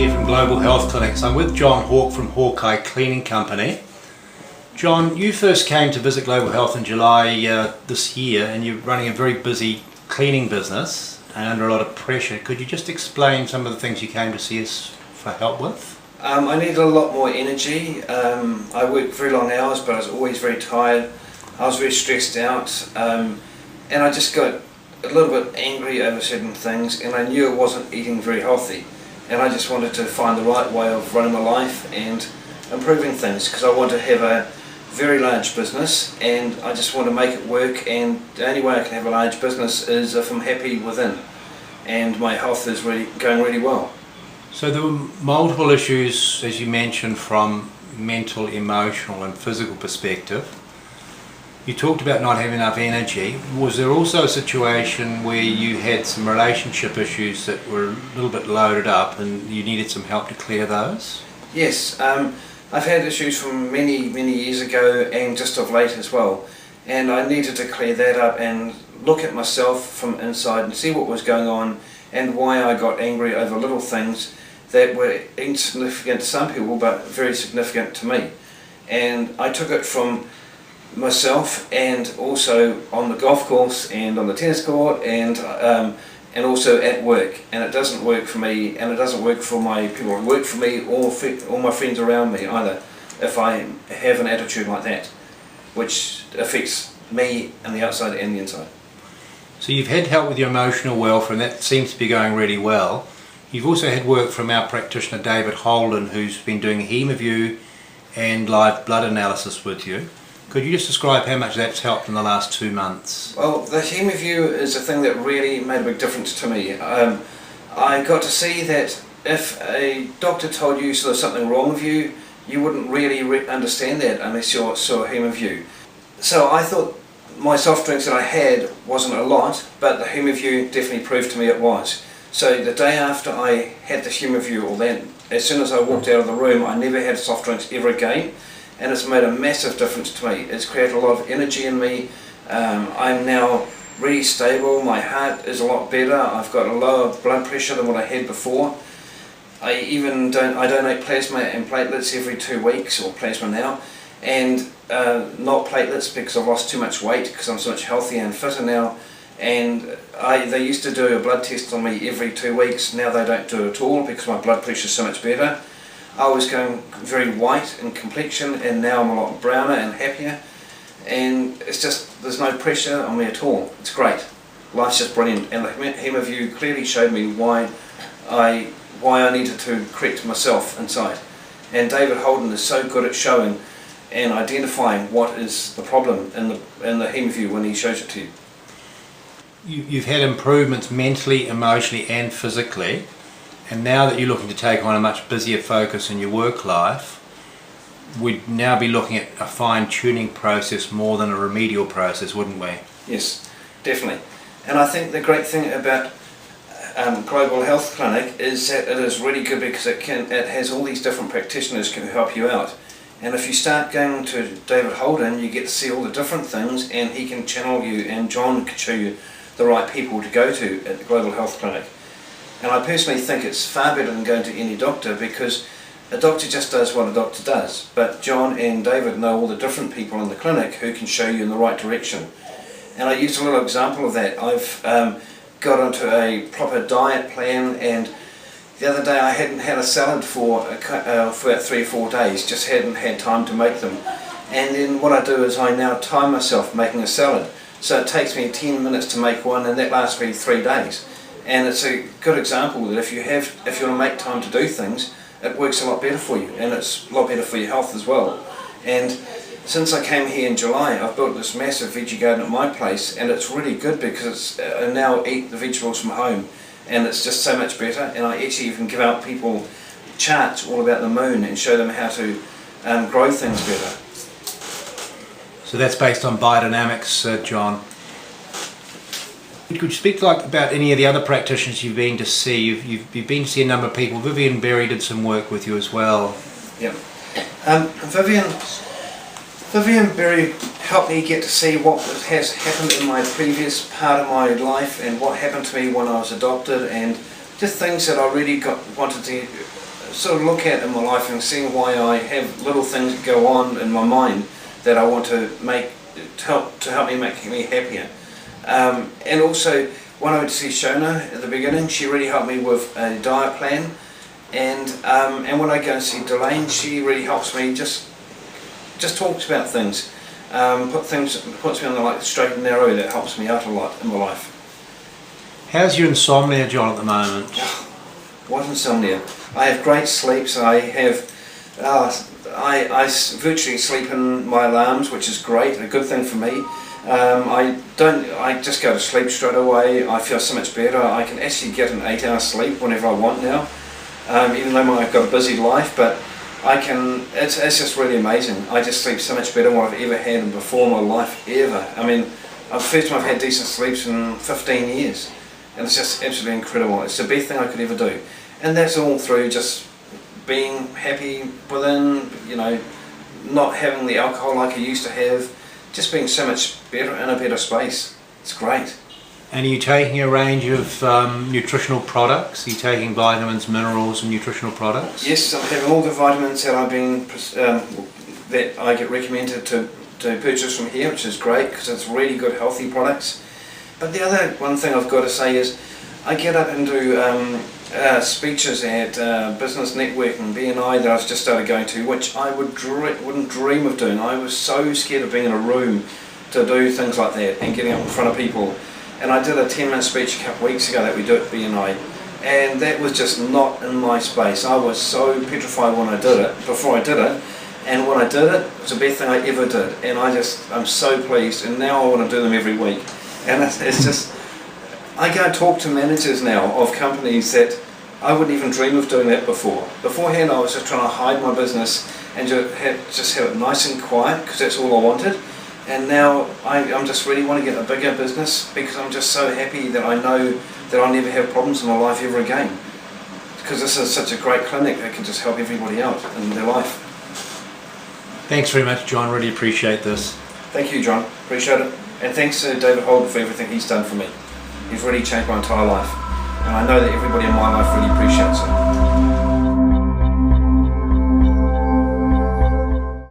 here from Global Health Clinics. I'm with John Hawke from Hawkeye Cleaning Company. John, you first came to visit Global Health in July this year, and you're running a very busy cleaning business and under a lot of pressure. Could you just explain some of the things you came to see us for help with? I needed a lot more energy. I worked very long hours, but I was always very tired. I was very stressed out, and I just got a little bit angry over certain things, and I knew I wasn't eating very healthy, and I just wanted to find the right way of running my life and improving things, because I want to have a very large business and I just want to make it work, and the only way I can have a large business is if I'm happy within and my health is really going really well. So there were multiple issues, as you mentioned, from mental, emotional and physical perspective. You talked about not having enough energy. Was there also a situation where you had some relationship issues that were a little bit loaded up and you needed some help to clear those? Yes, I've had issues from many years ago and just of late as well, and I needed to clear that up and look at myself from inside and see what was going on and why I got angry over little things that were insignificant to some people but very significant to me. And I took it from myself, and also on the golf course and on the tennis court and also at work, and it doesn't work for me, and it doesn't work for my people who work for me or my friends around me either, if I have an attitude like that, which affects me on the outside and the inside. So you've had help with your emotional welfare, and that seems to be going really well. You've also had work from our practitioner David Holden, who's been doing Hemaview and live blood analysis with you. Could you just describe how much that's helped in the last 2 months? Well, the Hemaview is a thing that really made a big difference to me. I got to see that if a doctor told you there's something wrong with you, you wouldn't really understand that unless you saw Hemaview. So I thought my soft drinks that I had wasn't a lot, but the Hemaview definitely proved to me it was. So the day after I had the Hemaview, or then as soon as I walked out of the room, I never had soft drinks ever again. And it's made a massive difference to me. It's created a lot of energy in me. I'm now really stable. My heart is a lot better. I've got a lower blood pressure than what I had before. I donate plasma and platelets every 2 weeks, or plasma now, and not platelets because I've lost too much weight, because I'm so much healthier and fitter now. And they used to do a blood test on me every 2 weeks. Now they don't do it at all because my blood pressure is so much better. I was going very white in complexion, and now I'm a lot browner and happier, and it's just, there's no pressure on me at all. It's great. Life's just brilliant, and the Hemaview clearly showed me why I needed to correct myself inside. And David Holden is so good at showing and identifying what is the problem in the Hemaview when he shows it to you. You've had improvements mentally, emotionally and physically. And now that you're looking to take on a much busier focus in your work life, we'd now be looking at a fine-tuning process more than a remedial process, wouldn't we? Yes, definitely. And I think the great thing about Global Health Clinic is that it is really good because it has all these different practitioners who help you out. And if you start going to David Holden, you get to see all the different things, and he can channel you, and John can show you the right people to go to at the Global Health Clinic. And I personally think it's far better than going to any doctor, because a doctor just does what a doctor does. But John and David know all the different people in the clinic who can show you in the right direction. And I used a little example of that. I've got onto a proper diet plan, and the other day I hadn't had a salad for about 3 or 4 days, just hadn't had time to make them. And then what I do is I now time myself making a salad. So it takes me 10 minutes to make one, and that lasts me 3 days. And it's a good example that if you want to make time to do things, it works a lot better for you, and it's a lot better for your health as well. And since I came here in July, I've built this massive veggie garden at my place, and it's really good because I now eat the vegetables from home, and it's just so much better. And I actually even give out people charts all about the moon and show them how to grow things better. So that's based on biodynamics, John. Could you speak about any of the other practitioners you've been to see? You've been to see a number of people. Vivian Berry did some work with you as well. Yeah. Vivian Berry helped me get to see what has happened in my previous part of my life and what happened to me when I was adopted, and just things that I really wanted to sort of look at in my life and see why I have little things that go on in my mind that I want to make to help me make me happier. And also, when I went to see Shona at the beginning, she really helped me with a diet plan. And when I go and see Delane, she really helps me, just talks about things, puts me on the straight and narrow. That helps me out a lot in my life. How's your insomnia, John, at the moment? What insomnia? I have great sleeps. I have, I virtually sleep in my alarms, which is great, a good thing for me. I just go to sleep straight away. I feel so much better. I can actually get an 8-hour sleep whenever I want now, even though I've got a busy life, but I can, it's just really amazing. I just sleep so much better than what I've ever had before in my life, ever. I mean, first time I've had decent sleeps in 15 years. And it's just absolutely incredible. It's the best thing I could ever do. And that's all through just being happy within, not having the alcohol like I used to have, just being so much better in a better space. It's great. And are you taking a range of nutritional products? Are you taking vitamins, minerals and nutritional products? Yes, I'm having all the vitamins that that I get recommended to purchase from here, which is great because it's really good healthy products. But the other one thing I've got to say is I get up and do speeches at Business Network and BNI that I've just started going to, which I wouldn't dream of doing. I was so scared of being in a room to do things like that and getting up in front of people. And I did a 10-minute speech a couple of weeks ago that we do at BNI, and that was just not in my space. I was so petrified when I did it, before I did it, and when I did it, it was the best thing I ever did. And I'm so pleased, and now I want to do them every week. And it's just, I go and talk to managers now of companies that I wouldn't even dream of doing that before. Beforehand, I was just trying to hide my business and just have it nice and quiet because that's all I wanted. And now I'm just really want to get a bigger business because I'm just so happy that I know that I'll never have problems in my life ever again. Because this is such a great clinic that can just help everybody out in their life. Thanks very much, John. Really appreciate this. Thank you, John. Appreciate it. And thanks to David Holden for everything he's done for me. He's really changed my entire life. And I know that everybody in my life really appreciates it.